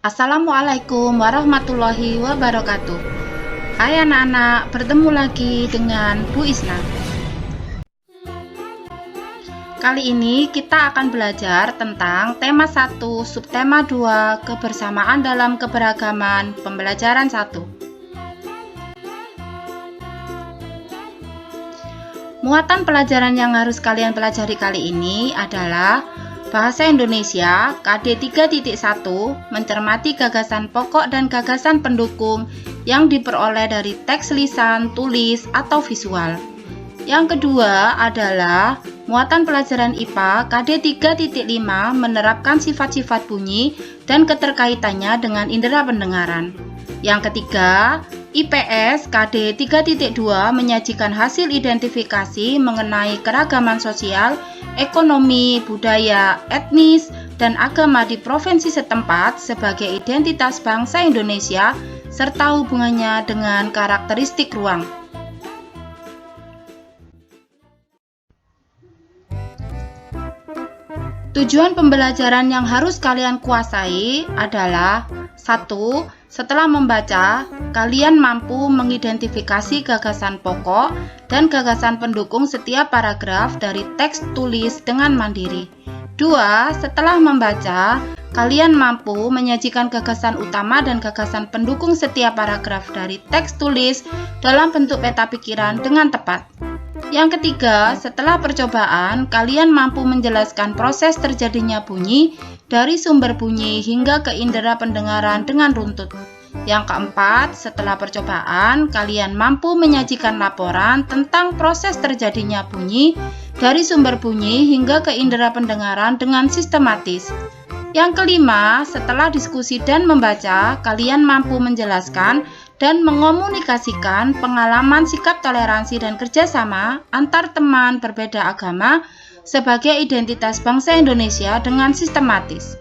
Assalamualaikum warahmatullahi wabarakatuh. Hai anak-anak, bertemu lagi dengan Bu Isna. Kali ini kita akan belajar tentang tema 1, subtema 2, kebersamaan dalam keberagaman, pembelajaran 1. Muatan pelajaran yang harus kalian pelajari kali ini adalah Bahasa Indonesia KD 3.1, mencermati gagasan pokok dan gagasan pendukung yang diperoleh dari teks lisan, tulis, atau visual. Yang kedua adalah muatan pelajaran IPA KD 3.5, menerapkan sifat-sifat bunyi dan keterkaitannya dengan indera pendengaran. Yang ketiga, IPS KD 3.2, menyajikan hasil identifikasi mengenai keragaman sosial, ekonomi, budaya, etnis, dan agama di provinsi setempat sebagai identitas bangsa Indonesia serta hubungannya dengan karakteristik ruang. Tujuan pembelajaran yang harus kalian kuasai adalah 1. Setelah membaca, kalian mampu mengidentifikasi gagasan pokok dan gagasan pendukung setiap paragraf dari teks tulis dengan mandiri. 2. Setelah membaca, kalian mampu menyajikan gagasan utama dan gagasan pendukung setiap paragraf dari teks tulis dalam bentuk peta pikiran dengan tepat. Yang ketiga, setelah percobaan, kalian mampu menjelaskan proses terjadinya bunyi dari sumber bunyi hingga ke indera pendengaran dengan runtut. Yang keempat, setelah percobaan, kalian mampu menyajikan laporan tentang proses terjadinya bunyi dari sumber bunyi hingga ke indera pendengaran dengan sistematis. Yang kelima, setelah diskusi dan membaca, kalian mampu menjelaskan dan mengomunikasikan pengalaman sikap toleransi dan kerjasama antar teman berbeda agama sebagai identitas bangsa Indonesia dengan sistematis.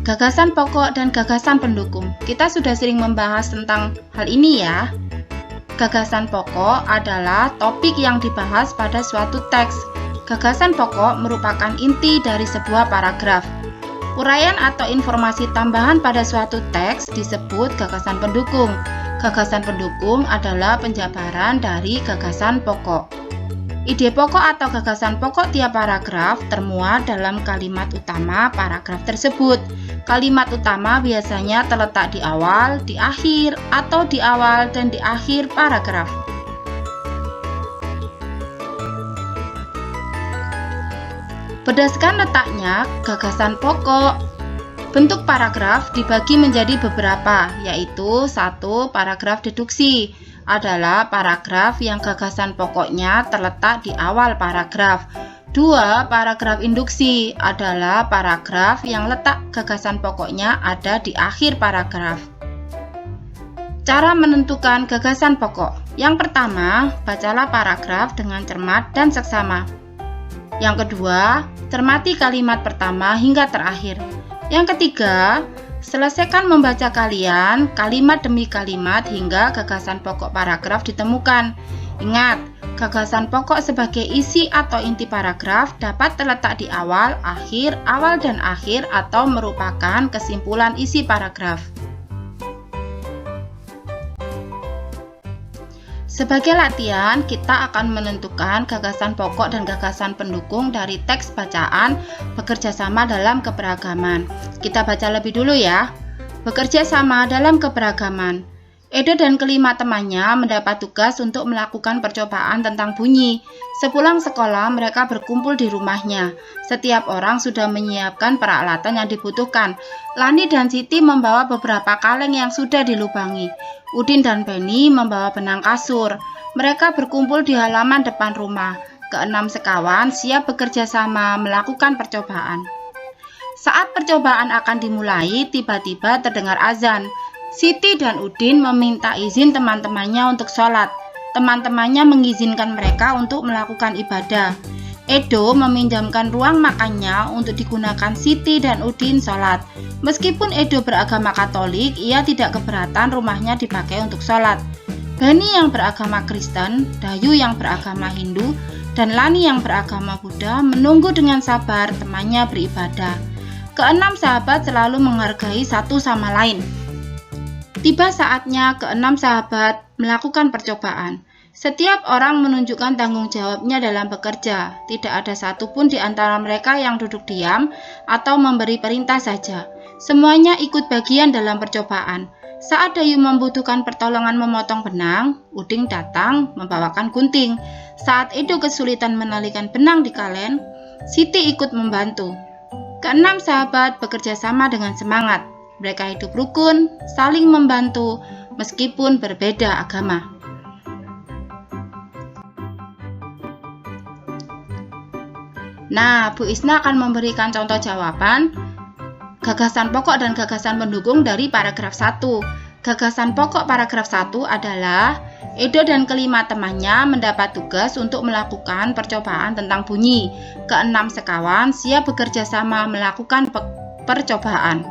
Gagasan pokok dan gagasan pendukung. Kita sudah sering membahas tentang hal ini ya. Gagasan pokok adalah topik yang dibahas pada suatu teks. Gagasan pokok merupakan inti dari sebuah paragraf. Uraian atau informasi tambahan pada suatu teks disebut gagasan pendukung. Gagasan pendukung adalah penjabaran dari gagasan pokok. Ide pokok atau gagasan pokok tiap paragraf termuat dalam kalimat utama paragraf tersebut. Kalimat utama biasanya terletak di awal, di akhir, atau di awal dan di akhir paragraf. Berdasarkan letaknya gagasan pokok, bentuk paragraf dibagi menjadi beberapa, yaitu 1. Paragraf deduksi adalah paragraf yang gagasan pokoknya terletak di awal paragraf. 2. Paragraf induksi adalah paragraf yang letak gagasan pokoknya ada di akhir paragraf. Cara menentukan gagasan pokok. Yang pertama, bacalah paragraf dengan cermat dan seksama. Yang kedua, cermati kalimat pertama hingga terakhir. Yang ketiga, selesaikan membaca kalian kalimat demi kalimat hingga gagasan pokok paragraf ditemukan. Ingat, gagasan pokok sebagai isi atau inti paragraf dapat terletak di awal, dan akhir atau merupakan kesimpulan isi paragraf. Sebagai latihan, kita akan menentukan gagasan pokok dan gagasan pendukung dari teks bacaan bekerja sama dalam keberagaman. Kita baca lebih dulu ya. Bekerja sama dalam keberagaman. Edo dan kelima temannya mendapat tugas untuk melakukan percobaan tentang bunyi. Sepulang sekolah, mereka berkumpul di rumahnya. Setiap orang sudah menyiapkan peralatan yang dibutuhkan. Lani dan Siti membawa beberapa kaleng yang sudah dilubangi. Udin dan Penny membawa benang kasur. Mereka berkumpul di halaman depan rumah. Keenam sekawan siap bekerja sama melakukan percobaan. Saat percobaan akan dimulai, tiba-tiba terdengar azan. Siti dan Udin meminta izin teman-temannya untuk sholat. Teman-temannya mengizinkan mereka untuk melakukan ibadah. Edo meminjamkan ruang makannya untuk digunakan Siti dan Udin sholat. Meskipun Edo beragama Katolik, ia tidak keberatan rumahnya dipakai untuk sholat. Bani yang beragama Kristen, Dayu yang beragama Hindu, dan Lani yang beragama Buddha menunggu dengan sabar temannya beribadah. Keenam sahabat selalu menghargai satu sama lain. Tiba saatnya keenam sahabat melakukan percobaan. Setiap orang menunjukkan tanggung jawabnya dalam bekerja. Tidak ada satupun di antara mereka yang duduk diam atau memberi perintah saja. Semuanya ikut bagian dalam percobaan. Saat Dayu membutuhkan pertolongan memotong benang, Uding datang membawakan gunting. Saat Edo kesulitan menalikan benang di kalen, Siti ikut membantu. Keenam sahabat bekerja sama dengan semangat. Mereka hidup rukun, saling membantu, meskipun berbeda agama. Nah, Bu Isna akan memberikan contoh jawaban gagasan pokok dan gagasan pendukung dari paragraf 1. Gagasan pokok paragraf 1 adalah Edo dan kelima temannya mendapat tugas untuk melakukan percobaan tentang bunyi. Keenam sekawan siap bekerja sama melakukan percobaan.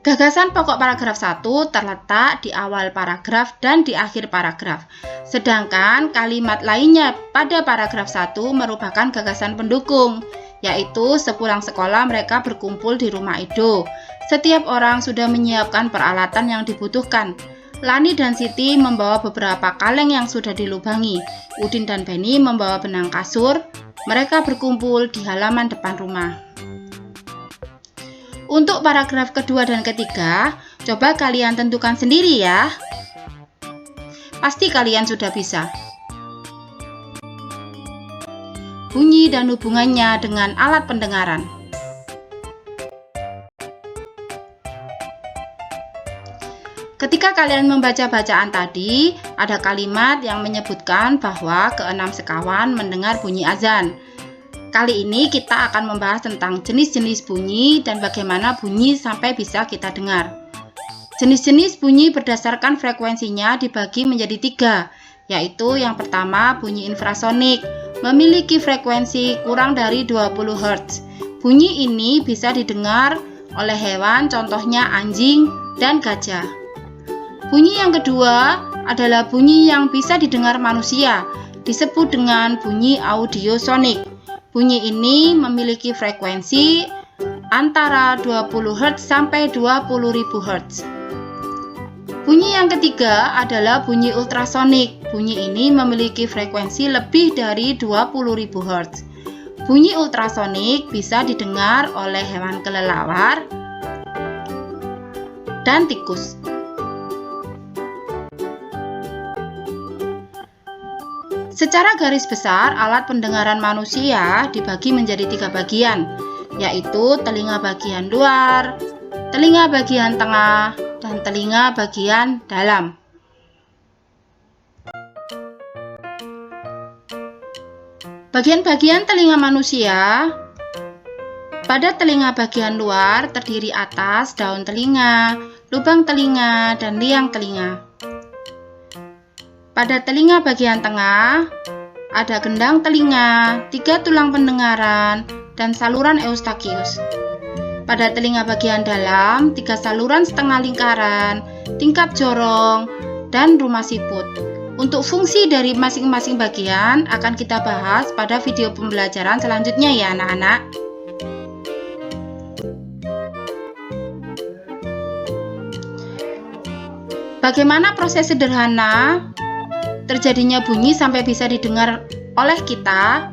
Gagasan pokok paragraf 1 terletak di awal paragraf dan di akhir paragraf. Sedangkan kalimat lainnya pada paragraf 1 merupakan gagasan pendukung, yaitu sepulang sekolah mereka berkumpul di rumah Edo. Setiap orang sudah menyiapkan peralatan yang dibutuhkan. Lani dan Siti membawa beberapa kaleng yang sudah dilubangi. Udin dan Beni membawa benang kasur. Mereka berkumpul di halaman depan rumah. Untuk paragraf kedua dan ketiga, coba kalian tentukan sendiri ya. Pasti kalian sudah bisa. Bunyi dan hubungannya dengan alat pendengaran. Ketika kalian membaca bacaan tadi, ada kalimat yang menyebutkan bahwa keenam sekawan mendengar bunyi azan. Kali ini kita akan membahas tentang jenis-jenis bunyi dan bagaimana bunyi sampai bisa kita dengar. Jenis-jenis bunyi berdasarkan frekuensinya dibagi menjadi 3, yaitu yang pertama bunyi infrasonik, memiliki frekuensi kurang dari 20 Hz. Bunyi ini bisa didengar oleh hewan, contohnya anjing dan gajah. Bunyi yang kedua adalah bunyi yang bisa didengar manusia, disebut dengan bunyi audiosonik. Bunyi ini memiliki frekuensi antara 20 Hz sampai 20.000 Hz. Bunyi yang ketiga adalah bunyi ultrasonik. Bunyi ini memiliki frekuensi lebih dari 20.000 Hz. Bunyi ultrasonik bisa didengar oleh hewan kelelawar dan tikus. Secara garis besar, alat pendengaran manusia dibagi menjadi 3 bagian, yaitu telinga bagian luar, telinga bagian tengah, dan telinga bagian dalam. Bagian-bagian telinga manusia. Pada telinga bagian luar terdiri atas, daun telinga, lubang telinga, dan liang telinga. Pada telinga bagian tengah, ada gendang telinga, 3 tulang pendengaran, dan saluran eustachius. Pada telinga bagian dalam, 3 saluran setengah lingkaran, tingkap jorong, dan rumah siput. Untuk fungsi dari masing-masing bagian akan kita bahas pada video pembelajaran selanjutnya ya anak-anak. Bagaimana proses sederhana terjadinya bunyi sampai bisa didengar oleh kita?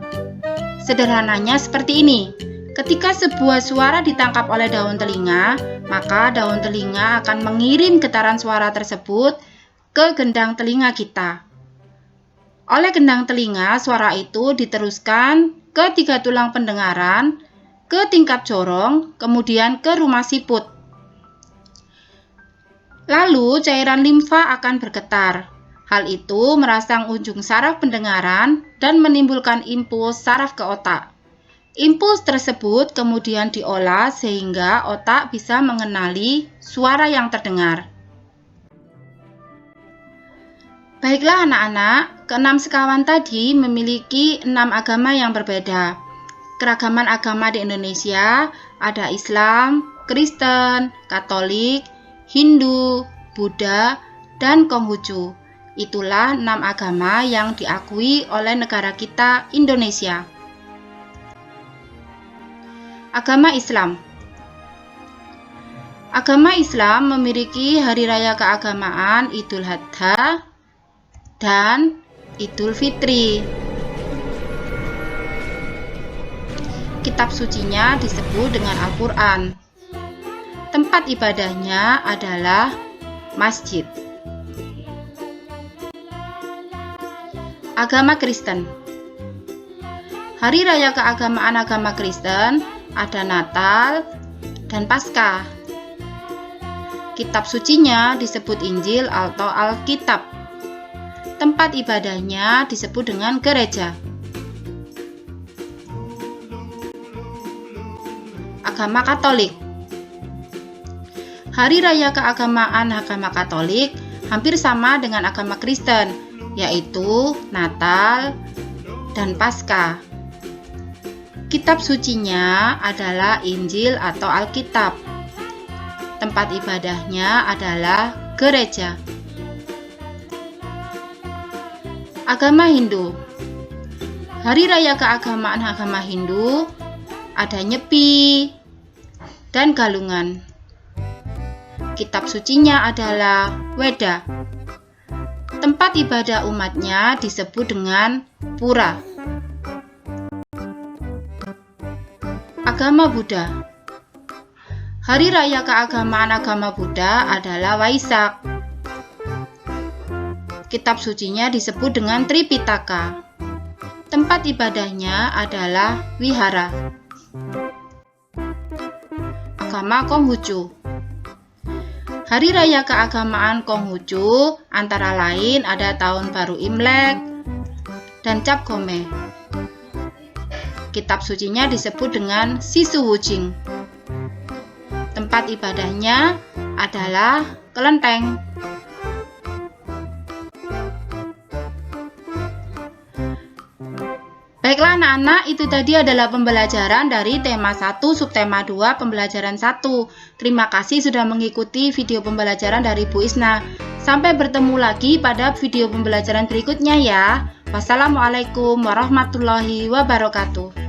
Sederhananya seperti ini. Ketika sebuah suara ditangkap oleh daun telinga, maka daun telinga akan mengirim getaran suara tersebut ke gendang telinga kita. Oleh gendang telinga, suara itu diteruskan ke 3 tulang pendengaran, ke tingkap jorong, kemudian ke rumah siput. Lalu cairan limfa akan bergetar. Hal itu merangsang ujung saraf pendengaran dan menimbulkan impuls saraf ke otak. Impuls tersebut kemudian diolah sehingga otak bisa mengenali suara yang terdengar. Baiklah anak-anak, keenam sekawan tadi memiliki 6 agama yang berbeda. Keragaman agama di Indonesia ada Islam, Kristen, Katolik, Hindu, Buddha, dan Konghucu. Itulah 6 agama yang diakui oleh negara kita, Indonesia. Agama Islam. Agama Islam memiliki hari raya keagamaan Idul Adha dan Idul Fitri. Kitab sucinya disebut dengan Al-Quran. Tempat ibadahnya adalah masjid. Agama Kristen. Hari raya keagamaan agama Kristen ada Natal dan Paskah. Kitab sucinya disebut Injil atau Alkitab. Tempat ibadahnya disebut dengan gereja. Agama Katolik. Hari raya keagamaan agama Katolik hampir sama dengan agama Kristen, yaitu Natal dan Paskah. Kitab sucinya adalah Injil atau Alkitab. Tempat ibadahnya adalah gereja. Agama Hindu. Hari raya keagamaan agama Hindu ada Nyepi dan Galungan. Kitab sucinya adalah Weda. Tempat ibadah umatnya disebut dengan Pura. Agama Buddha. Hari raya keagamaan agama Buddha adalah Waisak. Kitab sucinya disebut dengan Tripitaka. Tempat ibadahnya adalah wihara. Agama Konghucu. Hari raya keagamaan Konghucu antara lain ada Tahun Baru Imlek dan Cap Gome. Kitab sucinya disebut dengan Sisu Wujing. Tempat ibadahnya adalah kelenteng. Baiklah anak-anak, itu tadi adalah pembelajaran dari tema 1 subtema 2 pembelajaran 1. Terima kasih sudah mengikuti video pembelajaran dari Bu Isna. Sampai bertemu lagi pada video pembelajaran berikutnya ya. Wassalamualaikum warahmatullahi wabarakatuh.